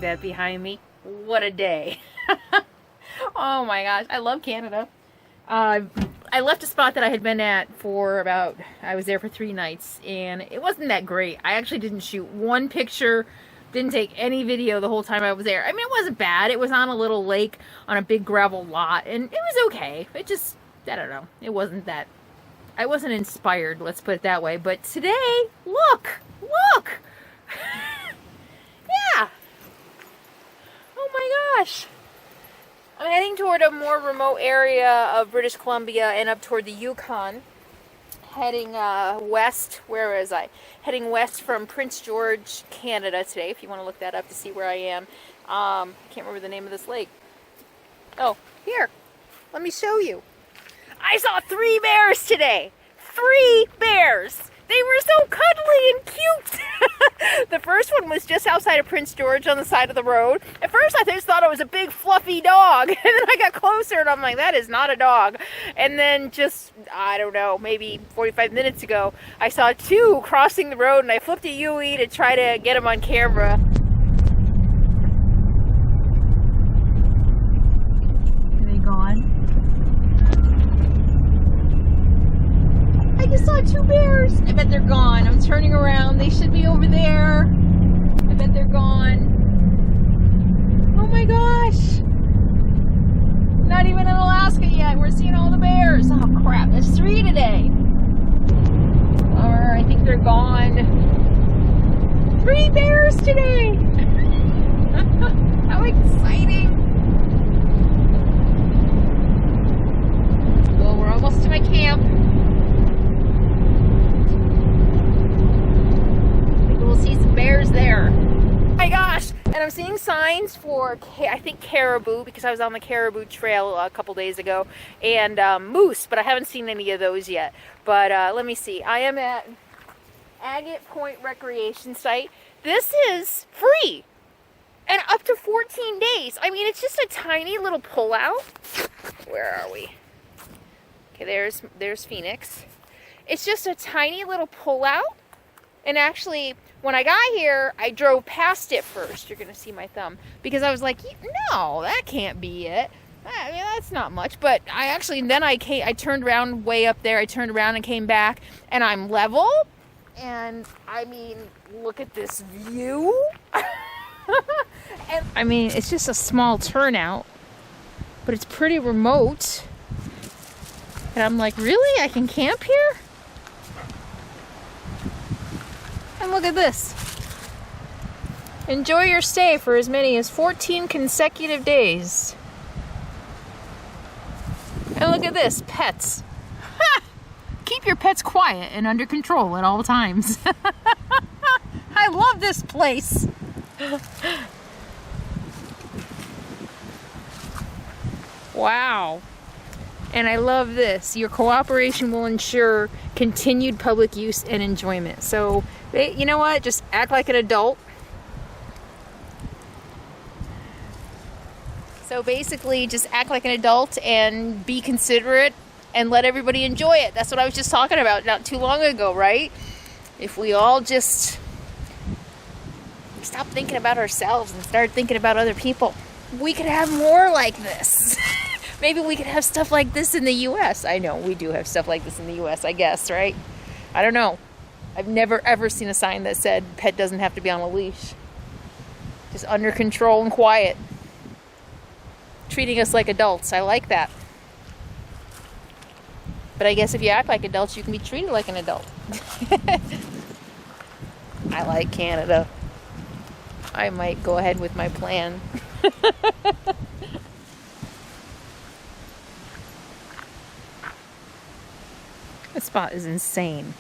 That behind me, what a day. Oh my gosh, I love Canada. I left a spot that I had been at for I was there for 3 nights, and it wasn't that great. I actually didn't shoot one picture, didn't take any video the whole time I was there. I mean, it wasn't bad. It was on a little lake on a big gravel lot, and it was okay. It just, I don't know, it wasn't that, I wasn't inspired, let's put it that way. But today, look! Yeah! Oh my gosh! I'm heading toward a more remote area of British Columbia and up toward the Yukon. Heading west, where was I? Heading west from Prince George, Canada today, if you want to look that up to see where I am. I can't remember the name of this lake. Oh, here. Let me show you. I saw 3 bears today. 3 bears! They were so cuddly and cute. The first one was just outside of Prince George on the side of the road. At first I just thought it was a big fluffy dog. And then I got closer and I'm like, that is not a dog. And then just, I don't know, maybe 45 minutes ago, I saw 2 crossing the road and I flipped a UE to try to get them on camera. Are they gone? I just saw 2 bears. I bet they're gone. I'm turning around. They should be over there. I bet they're gone. Oh my gosh. Not even in Alaska yet. We're seeing all the bears. Oh crap. There's 3 today. Or I think they're gone. 3 bears today. How exciting. Well, we're almost to my camp. We'll see some bears there. Oh my gosh! And I'm seeing signs for, I think, caribou, because I was on the caribou trail a couple days ago, and moose, but I haven't seen any of those yet. But let me see. I am at Agate Point Recreation Site. This is free! And up to 14 days. I mean, it's just a tiny little pullout. Where are we? Okay, there's Phoenix. It's just a tiny little pullout. And actually, when I got here, I drove past it first. You're going to see my thumb. Because I was like, no, that can't be it. I mean, that's not much. But I actually, then I turned around way up there. I turned around and came back. And I'm level. And, I mean, look at this view. And, I mean, it's just a small turnout. But it's pretty remote. And I'm like, really? I can camp here? And look at this. Enjoy your stay for as many as 14 consecutive days. And look at this, pets. Ha! Keep your pets quiet and under control at all times. I love this place. Wow. And I love this. Your cooperation will ensure continued public use and enjoyment. So, you know what? Just act like an adult. So basically, just act like an adult and be considerate and let everybody enjoy it. That's what I was just talking about not too long ago, right? If we all just stop thinking about ourselves and start thinking about other people, we could have more like this. Maybe we could have stuff like this in the U.S. I know, we do have stuff like this in the U.S., I guess, right? I don't know. I've never ever seen a sign that said pet doesn't have to be on a leash. Just under control and quiet. Treating us like adults. I like that. But I guess if you act like adults, you can be treated like an adult. I like Canada. I might go ahead with my plan. This spot is insane.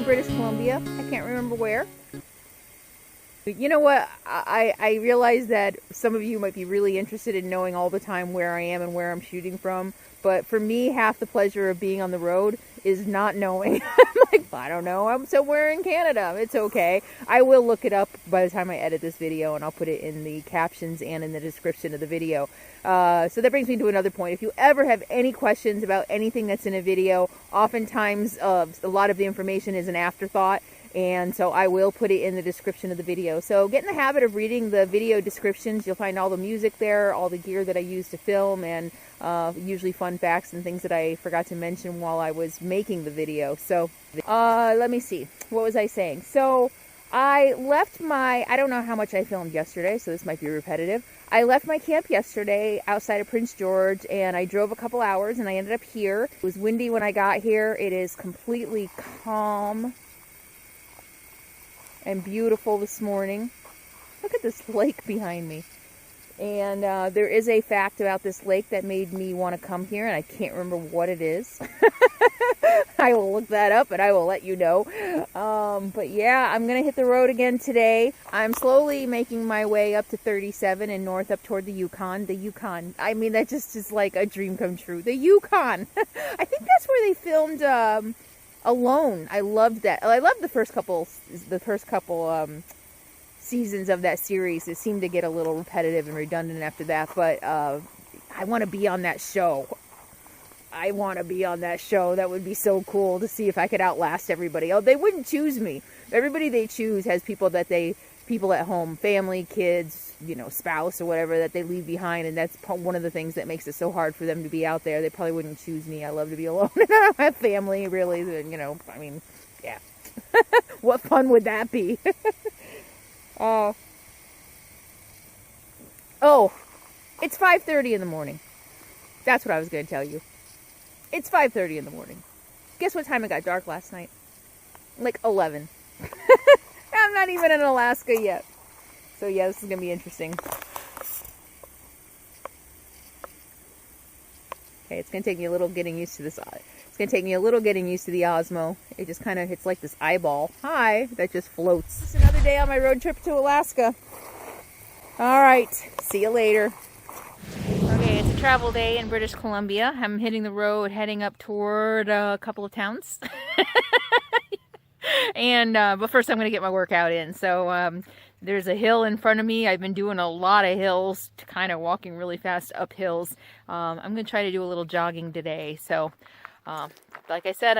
British Columbia. I can't remember where. You know what? I realize that some of you might be really interested in knowing all the time where I am and where I'm shooting from. But for me, half the pleasure of being on the road is not knowing. I'm like, I don't know. I'm somewhere in Canada. It's okay. I will look it up by the time I edit this video, and I'll put it in the captions and in the description of the video. So that brings me to another point. If you ever have any questions about anything that's in a video, oftentimes a lot of the information is an afterthought. And so I will put it in the description of the video. So get in the habit of reading the video descriptions. You'll find all the music there, all the gear that I use to film, and usually fun facts and things that I forgot to mention while I was making the video. So let me see. What was I saying? So I left I don't know how much I filmed yesterday, so this might be repetitive. I left my camp yesterday outside of Prince George, and I drove a couple hours, and I ended up here. It was windy when I got here. It is completely calm and beautiful this morning. Look at this lake behind me. And there is a fact about this lake that made me want to come here, and I can't remember what it is. I will look that up and I will let you know. But yeah, I'm going to hit the road again today. I'm slowly making my way up to 37 and north up toward the Yukon. The Yukon. I mean, that just is like a dream come true. The Yukon. I think that's where they filmed Alone. I loved that. I loved the first couple seasons of that series. It seemed to get a little repetitive and redundant after that, but I want to be on that show. I want to be on that show. That would be so cool to see if I could outlast everybody. Oh, they wouldn't choose me. Everybody they choose has people at home, family, kids, you know, spouse or whatever that they leave behind, and that's one of the things that makes it so hard for them to be out there. They probably wouldn't choose me. I love to be alone, and I don't have family, really. You know, I mean, yeah. What fun would that be? Oh, it's 5:30 in the morning. That's what I was going to tell you. It's 5:30 in the morning. Guess what time it got dark last night? Like 11. I'm not even in Alaska yet. So yeah, this is going to be interesting. Okay, it's going to take me a little getting used to this. It's going to take me a little getting used to the Osmo. It just kind of, it's like this eyeball. Hi, that just floats. It's another day on my road trip to Alaska. All right, see you later. Okay, it's a travel day in British Columbia. I'm hitting the road, heading up toward a couple of towns. And but first I'm going to get my workout in. So there's a hill in front of me. I've been doing a lot of hills, kind of walking really fast up hills. I'm going to try to do a little jogging today. So like I said,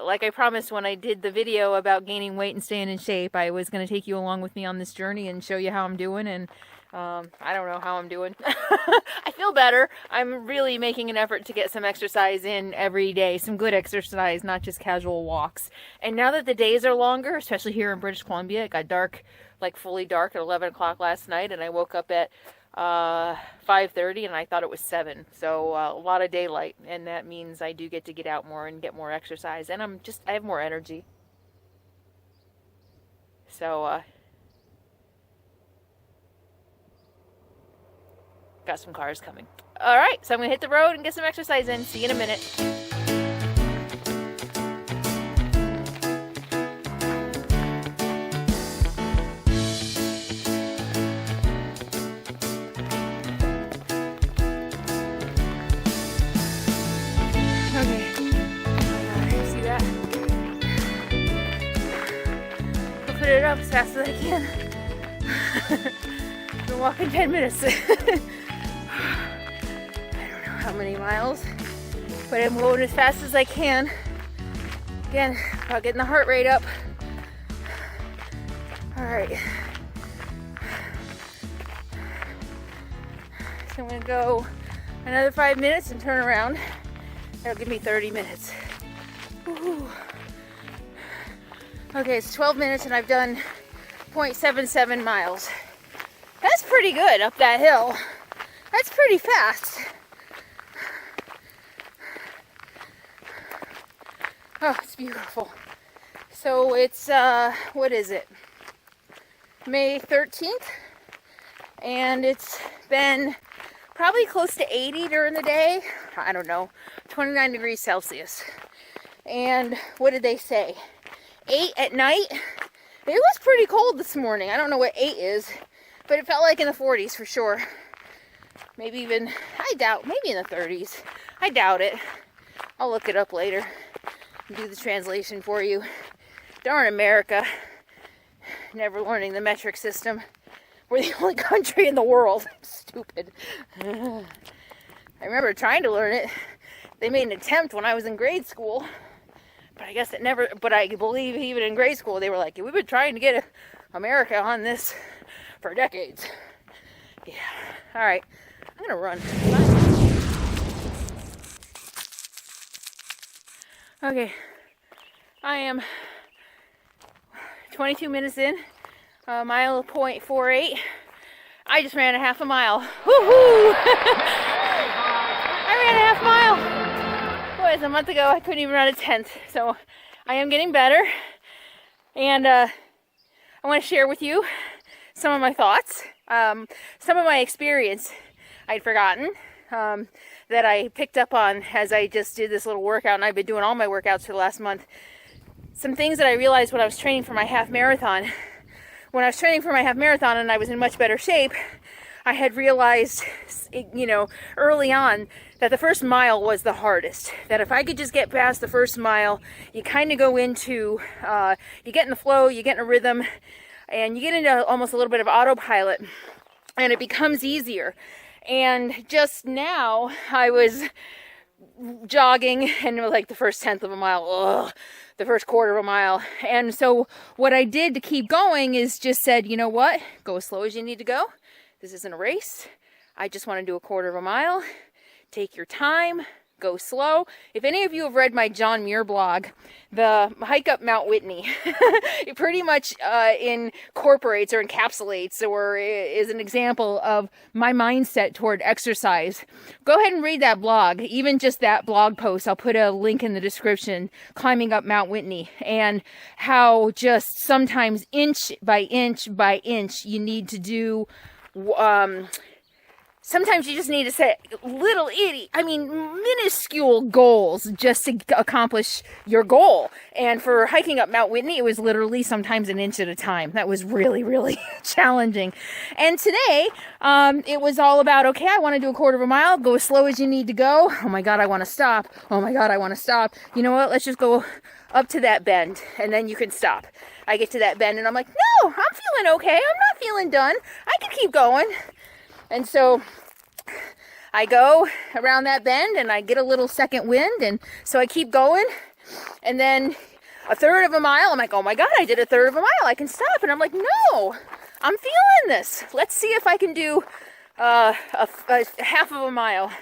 like I promised when I did the video about gaining weight and staying in shape, I was going to take you along with me on this journey and show you how I'm doing. And I don't know how I'm doing. I feel better. I'm really making an effort to get some exercise in every day, some good exercise, not just casual walks. And now that the days are longer, especially here in British Columbia, it got dark, like fully dark at 11 o'clock last night, and I woke up at 5:30 and I thought it was 7. So a lot of daylight, and that means I do get to get out more and get more exercise, and I have more energy. So got some cars coming. All right, so I'm gonna hit the road and get some exercise in. See you in a minute. moving it up as fast as I can. Been walking 10 minutes. I don't know how many miles, but I'm moving as fast as I can. Again, about getting the heart rate up. All right. So I'm gonna go another 5 minutes and turn around. That'll give me 30 minutes. Woo-hoo. Okay, it's 12 minutes and I've done 0.77 miles. That's pretty good up that hill. That's pretty fast. Oh, it's beautiful. So it's, what is it? May 13th. And it's been probably close to 80 during the day. I don't know, 29 degrees Celsius. And what did they say? 8 at night? It was pretty cold this morning. I don't know what 8 is, but it felt like in the 40s for sure. Maybe even, I doubt, maybe in the 30s. I doubt it. I'll look it up later and do the translation for you. Darn America. Never learning the metric system. We're the only country in the world. Stupid. I remember trying to learn it. They made an attempt when I was in grade school. But I guess it never, but I believe even in grade school, they were like, we've been trying to get America on this for decades. Yeah. All right. I'm going to run. Bye. Okay. I am 22 minutes in, mile 0.48. I just ran a half a mile. Woohoo! I ran a half mile. Boys, a month ago I couldn't even run a 10th. So I am getting better. And I want to share with you some of my thoughts, some of my experience I'd forgotten, that I picked up on as I just did this little workout, and I've been doing all my workouts for the last month. Some things that I realized when I was training for my half marathon. When I was training for my half marathon and I was in much better shape, I had realized, early on that the first mile was the hardest. That if I could just get past the first mile, you kind of go into, you get in the flow, you get in a rhythm, and you get into almost a little bit of autopilot, and it becomes easier. And just now, I was jogging, and like the first 1/10 of a mile, the first 1/4 of a mile. And so what I did to keep going is just said, you know what? Go as slow as you need to go. This isn't a race. I just want to do a 1/4 of a mile. Take your time. Go slow. If any of you have read my John Muir blog, the hike up Mount Whitney, it pretty much incorporates or encapsulates or is an example of my mindset toward exercise. Go ahead and read that blog, even just that blog post. I'll put a link in the description, climbing up Mount Whitney, and how just sometimes inch by inch by inch you need to do sometimes you just need to set minuscule goals just to accomplish your goal. And for hiking up Mount Whitney, it was literally sometimes an inch at a time. That was really, really challenging. And today, it was all about, okay, I want to do a 1/4 of a mile. Go as slow as you need to go. Oh my God, I want to stop. Oh my God, I want to stop. You know what? Let's just go up to that bend and then you can stop. I get to that bend and I'm like, no, I'm feeling okay. I'm not feeling done. I can keep going. And so I go around that bend and I get a little second wind, and so I keep going, and then a 1/3 of a mile, I'm like, oh my God, I did a 1/3 of a mile, I can stop. And I'm like, no, I'm feeling this. Let's see if I can do a 1/2 of a mile.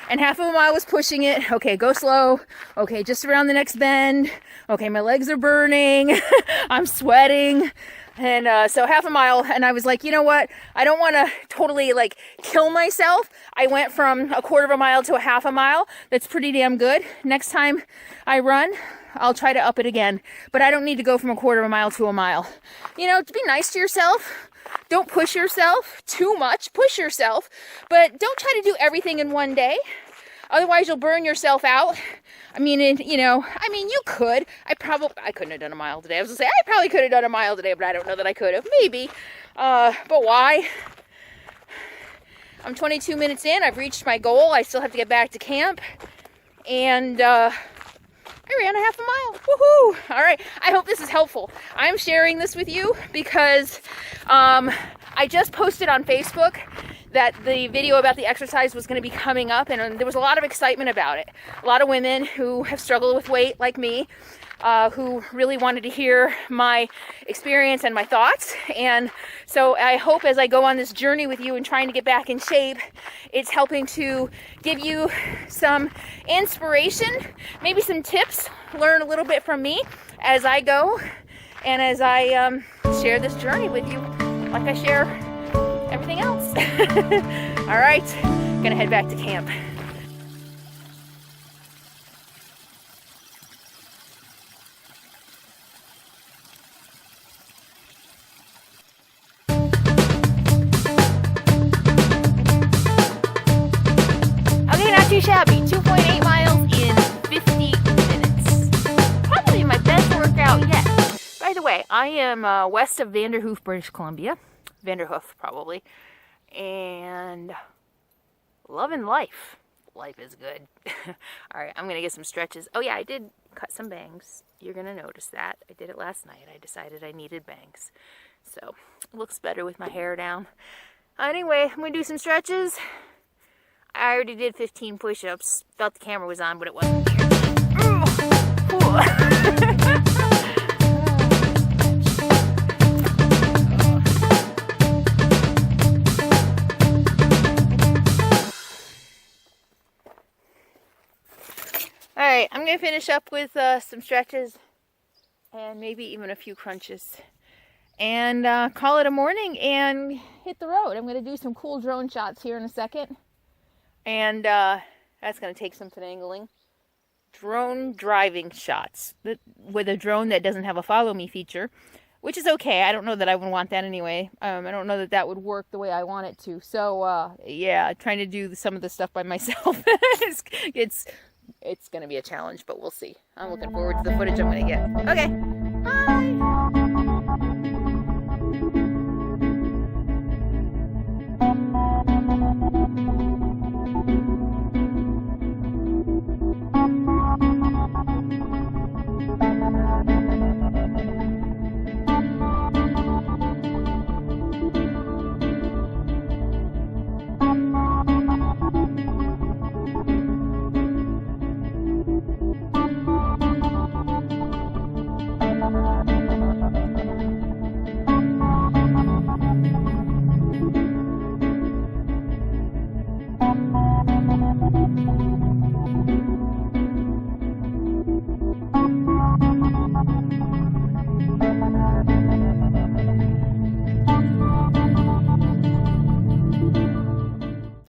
And 1/2 of a mile was pushing it. Okay, go slow. Okay, just around the next bend. Okay, my legs are burning. I'm sweating. And so 1/2 a mile, and I was like, you know what? I don't want to totally kill myself. I went from a 1/4 of a mile to a 1/2 a mile. That's pretty damn good. Next time I run, I'll try to up it again. But I don't need to go from a 1/4 of a mile to a mile. To be nice to yourself. Don't push yourself too much. Push yourself, but don't try to do everything in one day. Otherwise, you'll burn yourself out. You could. I couldn't have done a mile today. I was going to say, I probably could have done a mile today, but I don't know that I could have. Maybe. But why? I'm 22 minutes in. I've reached my goal. I still have to get back to camp. And I I ran a half a mile. Woohoo! All right. I hope this is helpful. I'm sharing this with you because I just posted on Facebook that the video about the exercise was going to be coming up, and there was a lot of excitement about it. A lot of women who have struggled with weight like me, who really wanted to hear my experience and my thoughts. And so I hope as I go on this journey with you and trying to get back in shape, it's helping to give you some inspiration, maybe some tips, learn a little bit from me as I go and as I share this journey with you like I share everything else. All right, gonna head back to camp. Okay, not too shabby. 2.8 miles in 50 minutes. Probably my best workout yet. By the way, I am west of Vanderhoof, British Columbia. Vanderhoof, probably. And loving life. Life is good. Alright, I'm going to get some stretches. Oh yeah, I did cut some bangs. You're going to notice that. I did it last night. I decided I needed bangs. So, it looks better with my hair down. Anyway, I'm going to do some stretches. I already did 15 push-ups. Felt the camera was on, but it wasn't here. Alright, I'm going to finish up with some stretches and maybe even a few crunches. And call it a morning and hit the road. I'm going to do some cool drone shots here in a second. And that's going to take some finagling. Drone driving shots. With a drone that doesn't have a follow me feature. Which is okay. I don't know that I would want that anyway. I don't know that that would work the way I want it to. So, yeah, trying to do some of this stuff by myself. It's going to be a challenge, but we'll see. I'm looking forward to the footage I'm going to get. Okay. Bye.